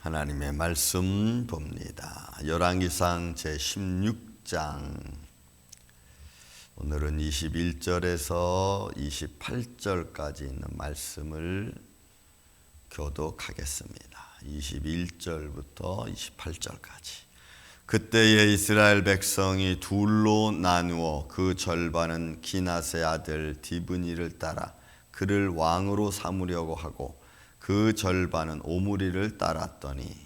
하나님의 말씀 봅니다. 열왕기상 제16장 오늘은 21절에서 28절까지 있는 말씀을 교독하겠습니다. 21절부터 28절까지. 그때에 이스라엘 백성이 둘로 나누어 그 절반은 기낫의 아들 디브니를 따라 그를 왕으로 삼으려고 하고 그 절반은 오므리를 따랐더니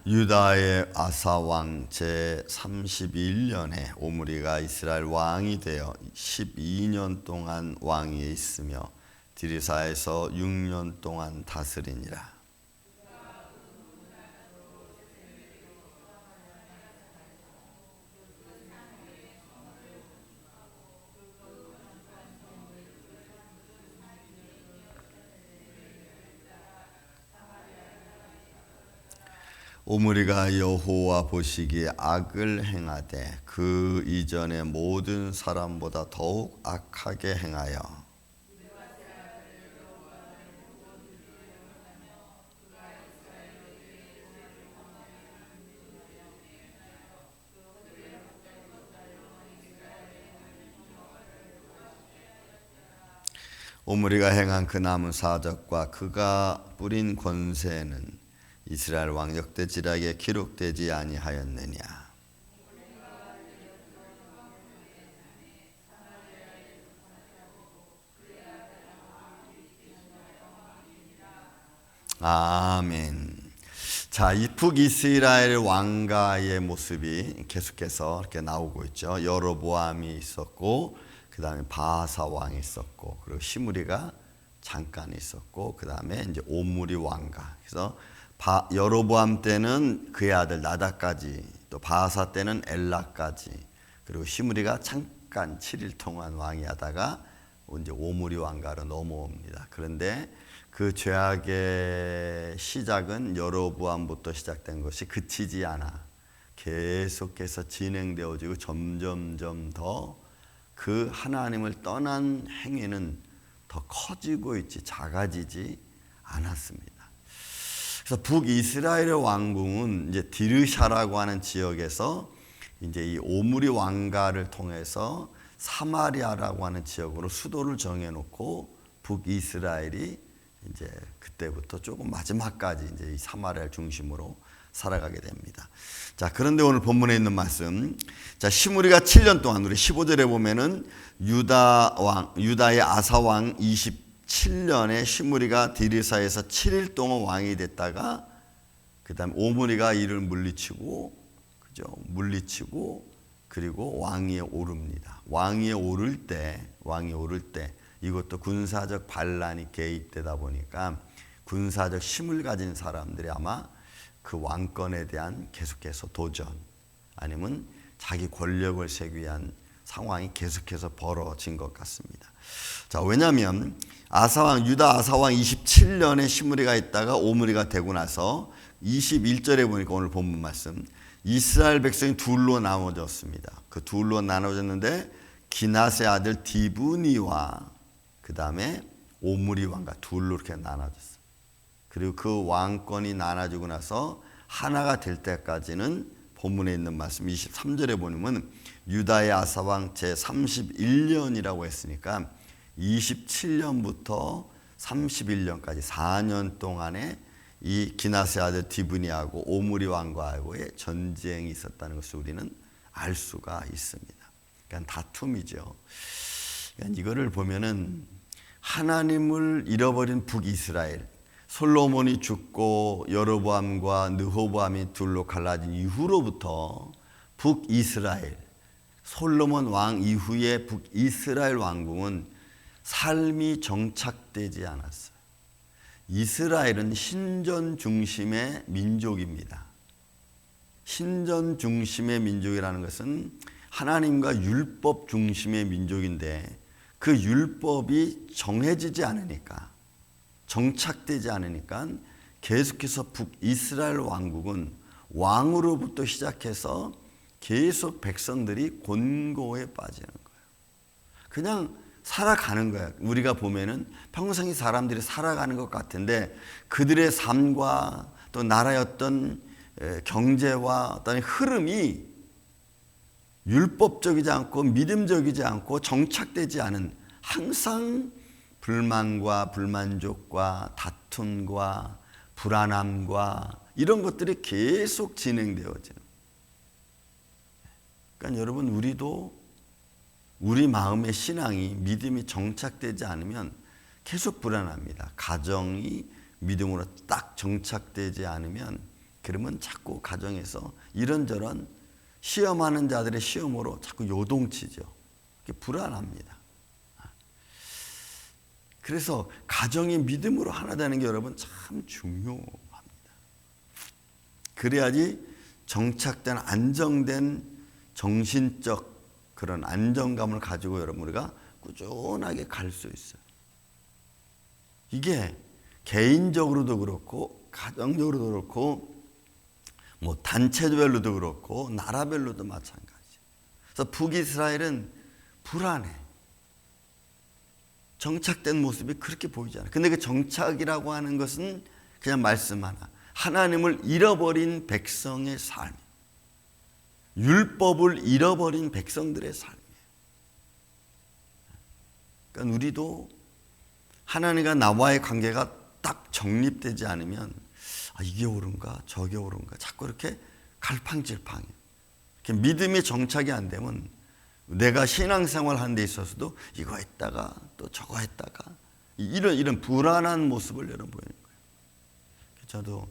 유다의 아사 왕 제31년에 오므리가 이스라엘 왕이 되어 12년 동안 왕위에 있으며 디르사에서 6년 동안 다스리니라. 오므리가 여호와 보시기에 악을 행하되 그 이전의 모든 사람보다 더욱 악하게 행하여 오므리가 행한 그 남은 사적과 그가 뿌린 권세는 이스라엘 왕 역대지략에 기록되지 아니하였느냐. 아멘. 자, 이 북이스라엘 왕가의 모습이 계속해서 이렇게 나오고 있죠. 여로보암이 있었고, 그 다음에 바하사 왕이 있었고, 그리고 시므리가 잠깐 있었고, 그 다음에 이제 오므리 왕가. 그래서 여로보암 때는 그의 아들 나답까지, 또 바하사 때는 엘라까지, 그리고 시므리가 잠깐 7일 동안 왕이 하다가 이제 오므리 왕가로 넘어옵니다. 그런데 그 죄악의 시작은 여로보암부터 시작된 것이 그치지 않아 계속해서 진행되어지고 점점점 더 그 하나님을 떠난 행위는 더 커지고 있지 작아지지 않았습니다. 그래서 북이스라엘의 왕궁은 이제 디르샤라고 하는 지역에서 이제 이 오므리 왕가를 통해서 사마리아라고 하는 지역으로 수도를 정해놓고 북이스라엘이 이제 그때부터 조금 마지막까지 이제 이 사마리아를 중심으로 살아가게 됩니다. 자, 그런데 오늘 본문에 있는 말씀, 자, 시므리가 7년 동안 우리 15절에 보면은 유다의 아사 왕 27년에 시므리가 디르사에서 7일 동안 왕이 됐다가 그다음 오므리가 이를 물리치고 그리고 왕위에 오릅니다. 왕위에 오를 때 이것도 군사적 반란이 개입되다 보니까 군사적 힘을 가진 사람들이 아마 그 왕권에 대한 계속해서 도전 아니면 자기 권력을 세기 위한 상황이 계속해서 벌어진 것 같습니다. 자, 왜냐하면 유다 아사왕 27년에 시므리가 있다가 오므리가 되고 나서 21절에 보니까 오늘 본문 말씀 이스라엘 백성이 둘로 나눠졌습니다. 그 둘로 나눠졌는데 기낫의 아들 디브니와 그 다음에 오므리 왕가 둘로 이렇게 나눠졌어요. 그리고 그 왕권이 나눠지고 나서 하나가 될 때까지는 본문에 있는 말씀 23절에 보면 유다의 아사왕 제31년이라고 했으니까 27년부터 31년까지 4년 동안에 이 기낫의 아들 디브니하고 오므리 왕과의 전쟁이 있었다는 것을 우리는 알 수가 있습니다. 그러니까 다툼이죠. 그러니까 이거를 보면은 하나님을 잃어버린 북이스라엘, 솔로몬이 죽고 여로보암과 르호보암이 둘로 갈라진 이후로부터 북이스라엘, 솔로몬 왕 이후의 북이스라엘 왕궁은 삶이 정착되지 않았어요. 이스라엘은 신전 중심의 민족입니다. 신전 중심의 민족이라는 것은 하나님과 율법 중심의 민족인데 그 율법이 정해지지 않으니까 정착되지 않으니까 계속해서 북이스라엘 왕국은 왕으로부터 시작해서 계속 백성들이 곤고에 빠지는 거예요. 그냥 살아가는 거예요. 우리가 보면은 평생이 사람들이 살아가는 것 같은데 그들의 삶과 또 나라의 어떤 경제와 어떤 흐름이 율법적이지 않고 믿음적이지 않고 정착되지 않은, 항상 불만과 불만족과 다툼과 불안함과 이런 것들이 계속 진행되어지는. 그러니까 여러분, 우리도 우리 마음의 신앙이, 믿음이 정착되지 않으면 계속 불안합니다. 가정이 믿음으로 딱 정착되지 않으면, 그러면 자꾸 가정에서 이런저런 시험하는 자들의 시험으로 자꾸 요동치죠. 불안합니다. 그래서 가정이 믿음으로 하나 되는 게 여러분 참 중요합니다. 그래야지 정착된 안정된 정신적 그런 안정감을 가지고 여러분 우리가 꾸준하게 갈 수 있어요. 이게 개인적으로도 그렇고 가정적으로도 그렇고 뭐 단체별로도 그렇고 나라별로도 마찬가지예요. 그래서 북이스라엘은 불안해. 정착된 모습이 그렇게 보이지 않아요. 근데 그 정착이라고 하는 것은 그냥 말씀 하나. 하나님을 잃어버린 백성의 삶, 율법을 잃어버린 백성들의 삶이에요. 그러니까 우리도 하나님과 나와의 관계가 딱 정립되지 않으면 이게 옳은가 저게 옳은가 자꾸 이렇게 갈팡질팡해. 이렇게 믿음이 정착이 안 되면 내가 신앙생활 하는 데 있어서도 이거 했다가 또 저거 했다가 이런 불안한 모습을 여러분 보이는 거예요. 저도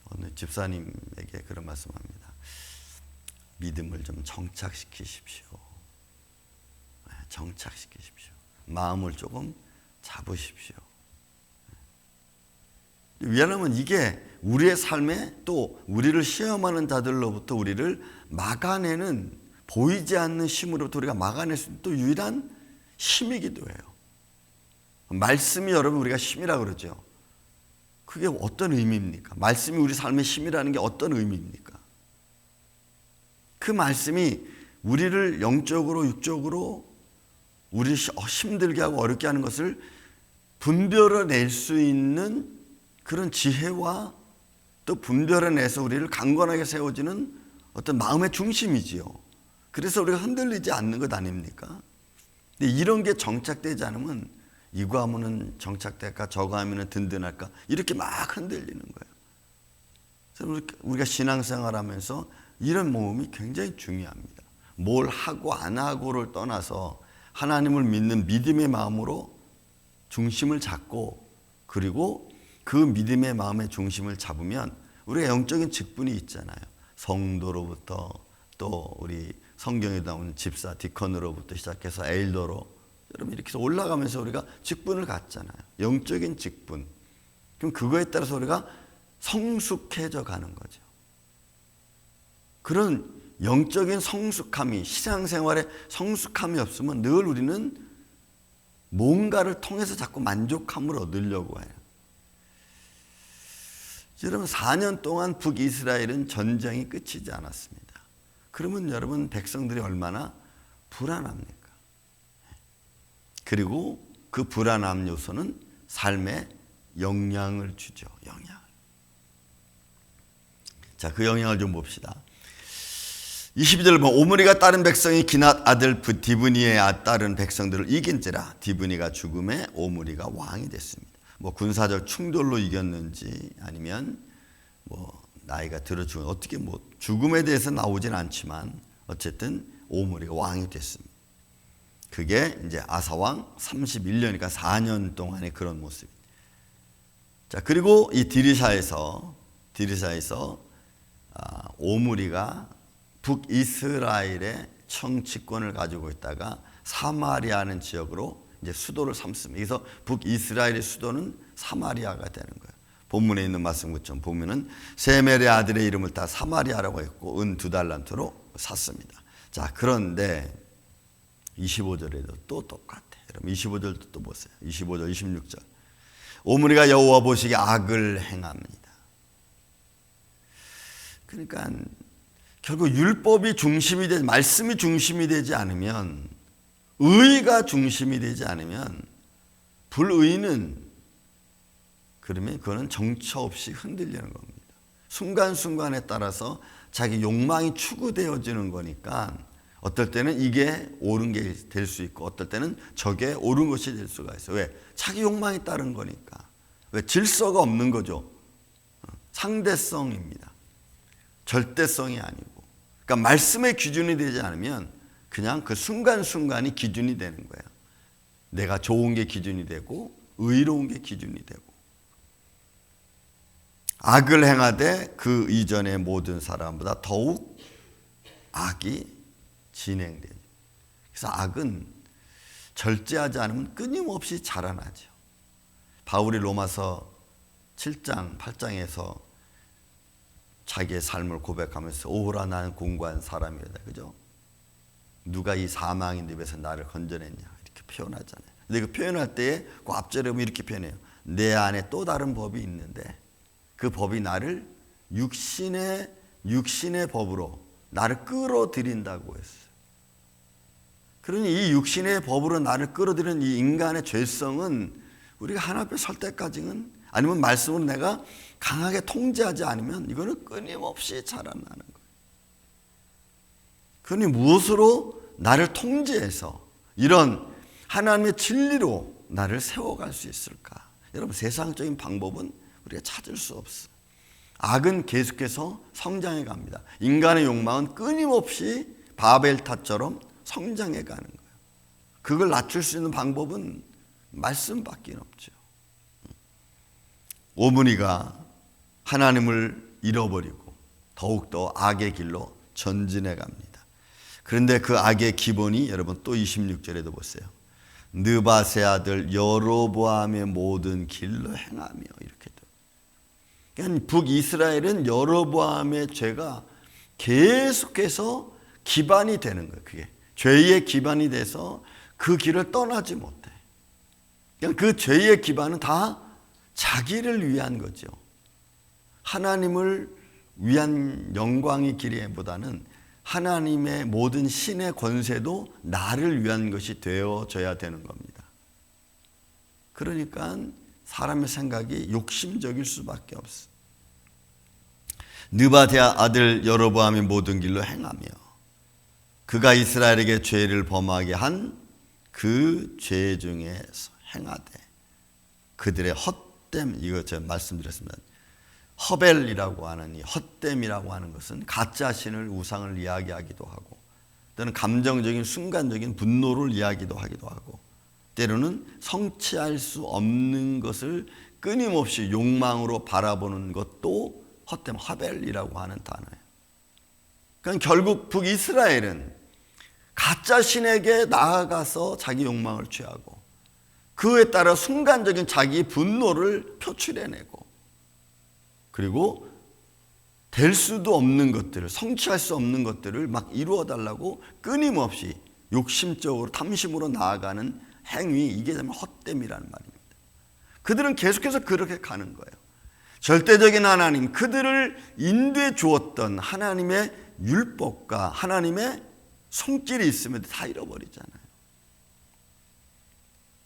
어느 집사님에게 그런 말씀합니다. 믿음을 좀 정착시키십시오. 정착시키십시오. 마음을 조금 잡으십시오. 왜냐하면 이게 우리의 삶에 또 우리를 시험하는 자들로부터 우리를 막아내는, 보이지 않는 힘으로부터 우리가 막아낼 수 있는 또 유일한 힘이기도 해요. 말씀이 여러분 우리가 힘이라고 그러죠. 그게 어떤 의미입니까? 말씀이 우리 삶의 힘이라는 게 어떤 의미입니까? 그 말씀이 우리를 영적으로 육적으로 우리를 힘들게 하고 어렵게 하는 것을 분별해낼 수 있는 그런 지혜와 또 분별해내서 우리를 강건하게 세워주는 어떤 마음의 중심이지요. 그래서 우리가 흔들리지 않는 것 아닙니까? 근데 이런 게 정착되지 않으면 이거 하면은 정착될까 저거 하면은 든든할까 이렇게 막 흔들리는 거예요. 그래서 우리가 신앙생활 하면서 이런 모험이 굉장히 중요합니다. 뭘 하고 안 하고를 떠나서 하나님을 믿는 믿음의 마음으로 중심을 잡고, 그리고 그 믿음의 마음의 중심을 잡으면 우리가 영적인 직분이 있잖아요. 성도로부터 또 우리 성경에 나오는 집사, 디컨으로부터 시작해서 엘더로 여러분 이렇게 해서 올라가면서 우리가 직분을 갖잖아요. 영적인 직분. 그럼 그거에 따라서 우리가 성숙해져 가는 거죠. 그런 영적인 성숙함이, 신앙생활에 성숙함이 없으면 늘 우리는 뭔가를 통해서 자꾸 만족함을 얻으려고 해요. 여러분 4년 동안 북이스라엘은 전쟁이 끝이지 않았습니다. 그러면 여러분 백성들이 얼마나 불안합니까? 그리고 그 불안함 요소는 삶에 영향을 주죠. 영향. 자, 그 영향을 좀 봅시다. 22절 보면 오므리가 다른 백성이 기낫 아들 디브니의 다른 백성들을 이긴지라 디브니가 죽음에 오므리가 왕이 됐습니다. 뭐 군사적 충돌로 이겼는지 아니면 뭐 나이가 들어 죽은, 어떻게 뭐 죽음에 대해서 나오진 않지만 어쨌든 오므리가 왕이 됐습니다. 그게 이제 아사왕 31년이니까 4년 동안의 그런 모습입니다. 자, 그리고 이 디르샤에서 오므리가 북이스라엘의 청지권을 가지고 있다가 사마리아라는 지역으로 이제 수도를 삼습니다. 그래서 북이스라엘의 수도는 사마리아가 되는 거예요. 본문에 있는 말씀처럼 보면은 세멜의 아들의 이름을 다 사마리아라고 했고 은 2달란트로 샀습니다. 자, 그런데 25절에도 또 똑같아요. 여러분 25절도 또 보세요. 25절, 26절. 오므리가 여호와 보시기에 악을 행합니다. 그러니까 결국 율법이 중심이 되지, 말씀이 중심이 되지 않으면, 의가 중심이 되지 않으면 불의는, 그러면 그거는 정처 없이 흔들리는 겁니다. 순간순간에 따라서 자기 욕망이 추구되어지는 거니까 어떨 때는 이게 옳은 게 될 수 있고 어떨 때는 저게 옳은 것이 될 수가 있어요. 왜? 자기 욕망이 따른 거니까. 왜? 질서가 없는 거죠. 상대성입니다. 절대성이 아니고. 그러니까 말씀의 기준이 되지 않으면 그냥 그 순간순간이 기준이 되는 거예요. 내가 좋은 게 기준이 되고 의로운 게 기준이 되고. 악을 행하되 그 이전의 모든 사람보다 더욱 악이 진행되죠. 그래서 악은 절제하지 않으면 끊임없이 자라나죠. 바울이 로마서 7장, 8장에서 자기의 삶을 고백하면서 오호라 나는 공고한 사람이다. 그죠? 누가 이 사망의 늪에서 나를 건져냈냐 이렇게 표현하잖아요. 근데 그 표현할 때에 그 앞절에 보면 이렇게 표현해요. 내 안에 또 다른 법이 있는데 그 법이 나를 육신의 법으로 나를 끌어들인다고 했어요. 그러니 이 육신의 법으로 나를 끌어들이는 이 인간의 죄성은 우리가 하나님 앞에 설 때까지는, 아니면 말씀으로 내가 강하게 통제하지 않으면 이거는 끊임없이 자라나는 거예요. 그러니 무엇으로 나를 통제해서 이런 하나님의 진리로 나를 세워갈 수 있을까? 여러분, 세상적인 방법은 우리가 찾을 수 없어요. 악은 계속해서 성장해 갑니다. 인간의 욕망은 끊임없이 바벨탑처럼 성장해 가는 거예요. 그걸 낮출 수 있는 방법은 말씀밖에 없죠. 오므니가 하나님을 잃어버리고 더욱더 악의 길로 전진해 갑니다. 그런데 그 악의 기본이 여러분 또 26절에도 보세요. 느밧의 아들 여로보암의 모든 길로 행하며 이렇게 돼. 그러니까 북이스라엘은 여로보암의 죄가 계속해서 기반이 되는 거예요. 그게 죄의 기반이 돼서 그 길을 떠나지 못해. 그냥 그 죄의 기반은 다 자기를 위한 거죠. 하나님을 위한 영광의 길보다는 하나님의 모든 신의 권세도 나를 위한 것이 되어져야 되는 겁니다. 그러니까 사람의 생각이 욕심적일 수밖에 없어. 느밧의 아들 여로보암의 모든 길로 행하며 그가 이스라엘에게 죄를 범하게 한 그 죄 중에서 행하되 그들의 헛됨, 이거 제가 말씀드렸습니다. 허벨이라고 하는 이 헛됨이라고 하는 것은 가짜 신을, 우상을 이야기하기도 하고 또는 감정적인 순간적인 분노를 이야기도 하기도 하고 때로는 성취할 수 없는 것을 끊임없이 욕망으로 바라보는 것도 헛됨, 허벨이라고 하는 단어예요. 그러니까 결국 북이스라엘은 가짜 신에게 나아가서 자기 욕망을 취하고 그에 따라 순간적인 자기 분노를 표출해내고 그리고 될 수도 없는 것들을, 성취할 수 없는 것들을 막 이루어달라고 끊임없이 욕심적으로 탐심으로 나아가는 행위, 이게 헛됨이라는 말입니다. 그들은 계속해서 그렇게 가는 거예요. 절대적인 하나님, 그들을 인도해 주었던 하나님의 율법과 하나님의 손길이 있음에도 다 잃어버리잖아요.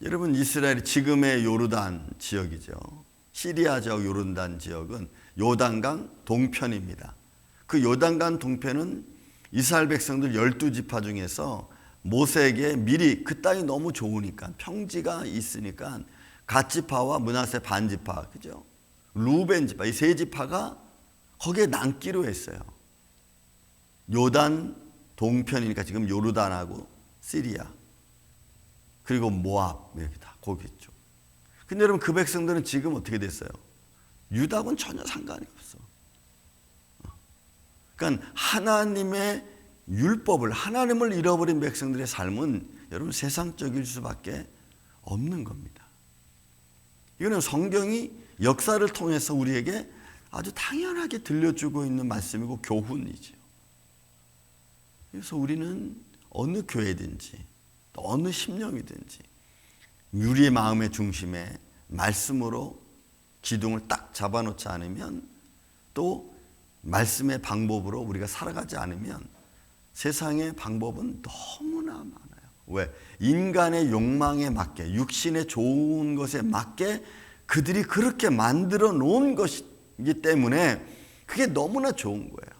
여러분, 이스라엘이 지금의 요르단 지역이죠. 시리아 지역 요르단 지역은 요단강 동편입니다. 그 요단강 동편은 이스라엘 백성들 12지파 중에서 모세에게 미리 그 땅이 너무 좋으니까, 평지가 있으니까 갓지파와 므낫세 반지파, 그죠? 루벤 지파, 이 세 지파가 거기에 남기로 했어요. 요단 동편이니까 지금 요르단하고 시리아 그리고 모압 이렇게 다 거기 있죠. 근데 여러분, 그 백성들은 지금 어떻게 됐어요? 유다하고는 전혀 상관이 없어. 그러니까 하나님의 율법을, 하나님을 잃어버린 백성들의 삶은 여러분 세상적일 수밖에 없는 겁니다. 이거는 성경이 역사를 통해서 우리에게 아주 당연하게 들려주고 있는 말씀이고 교훈이죠. 그래서 우리는 어느 교회든지 또 어느 심령이든지 우리의 마음의 중심에 말씀으로 기둥을 딱 잡아놓지 않으면 또 말씀의 방법으로 우리가 살아가지 않으면 세상의 방법은 너무나 많아요. 왜? 인간의 욕망에 맞게, 육신의 좋은 것에 맞게 그들이 그렇게 만들어 놓은 것이기 때문에 그게 너무나 좋은 거예요.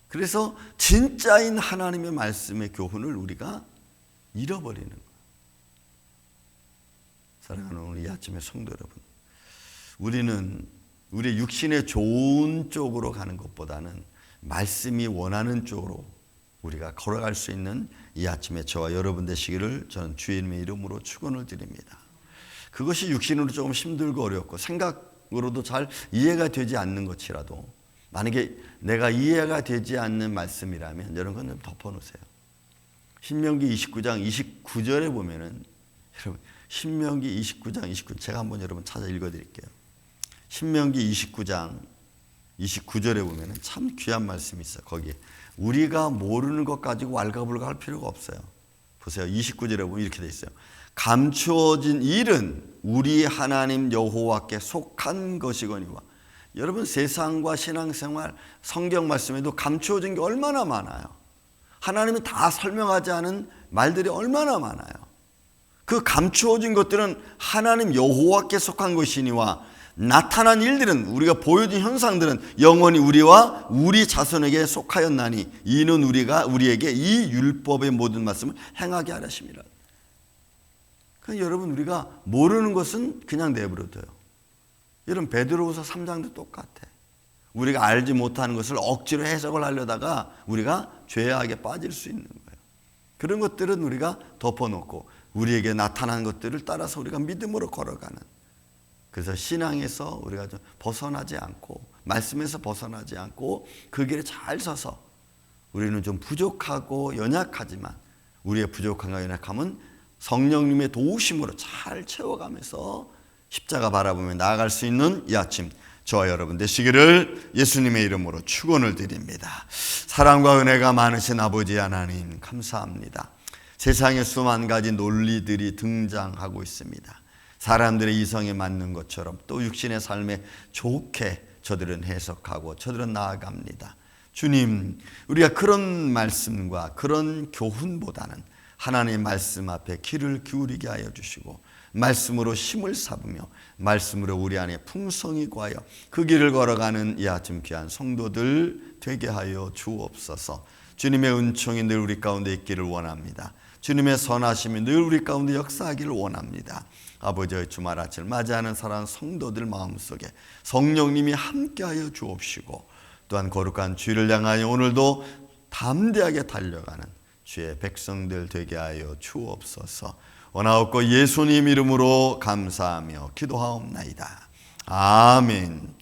그래서 진짜인 하나님의 말씀의 교훈을 우리가 잃어버리는 거예요. 사랑하는 오늘 이 아침의 성도 여러분, 우리는 우리 육신의 좋은 쪽으로 가는 것보다는 말씀이 원하는 쪽으로 우리가 걸어갈 수 있는 이 아침에 저와 여러분 되시기를 저는 주님의 이름으로 축원을 드립니다. 그것이 육신으로 조금 힘들고 어렵고 생각으로도 잘 이해가 되지 않는 것이라도, 만약에 내가 이해가 되지 않는 말씀이라면 여러분 좀 덮어놓으세요. 신명기 29장 29절에 보면은, 여러분 신명기 29장 29, 제가 한번 여러분 찾아 읽어드릴게요. 신명기 29장 29절에 보면 참 귀한 말씀이 있어요. 거기에 우리가 모르는 것 가지고 왈가불가할 필요가 없어요. 보세요. 29절에 보면 이렇게 돼 있어요. 감추어진 일은 우리 하나님 여호와께 속한 것이거니와. 여러분 세상과 신앙생활 성경 말씀에도 감추어진 게 얼마나 많아요. 하나님은 다 설명하지 않은 말들이 얼마나 많아요. 그 감추어진 것들은 하나님 여호와께 속한 것이니와 나타난 일들은, 우리가 보여준 현상들은 영원히 우리와 우리 자손에게 속하였나니 이는 우리에게 이 율법의 모든 말씀을 행하게 하려심이라. 그러니까 여러분 우리가 모르는 것은 그냥 내버려둬요. 여러분 베드로후서 3장도 똑같아. 우리가 알지 못하는 것을 억지로 해석을 하려다가 우리가 죄악에 빠질 수 있는 거예요. 그런 것들은 우리가 덮어놓고 우리에게 나타난 것들을 따라서 우리가 믿음으로 걸어가는, 그래서 신앙에서 우리가 좀 벗어나지 않고 말씀에서 벗어나지 않고 그 길에 잘 서서, 우리는 좀 부족하고 연약하지만 우리의 부족함과 연약함은 성령님의 도우심으로 잘 채워가면서 십자가 바라보며 나아갈 수 있는 이 아침 저와 여러분 되시기를 예수님의 이름으로 축원을 드립니다. 사랑과 은혜가 많으신 아버지 하나님 감사합니다. 세상에 수만 가지 논리들이 등장하고 있습니다. 사람들의 이성에 맞는 것처럼 또 육신의 삶에 좋게 저들은 해석하고 저들은 나아갑니다. 주님, 우리가 그런 말씀과 그런 교훈보다는 하나님의 말씀 앞에 귀를 기울이게 하여 주시고 말씀으로 힘을 삼으며 말씀으로 우리 안에 풍성이 구하여 그 길을 걸어가는 이 아침 귀한 성도들 되게 하여 주옵소서. 주님의 은총이 늘 우리 가운데 있기를 원합니다. 주님의 선하심이 늘 우리 가운데 역사하기를 원합니다. 아버지의 주말 아침을 맞이하는 사랑하는 성도들 마음속에 성령님이 함께하여 주옵시고 또한 거룩한 주를 향하여 오늘도 담대하게 달려가는 주의 백성들 되게 하여 주옵소서. 원하옵고 예수님 이름으로 감사하며 기도하옵나이다. 아멘.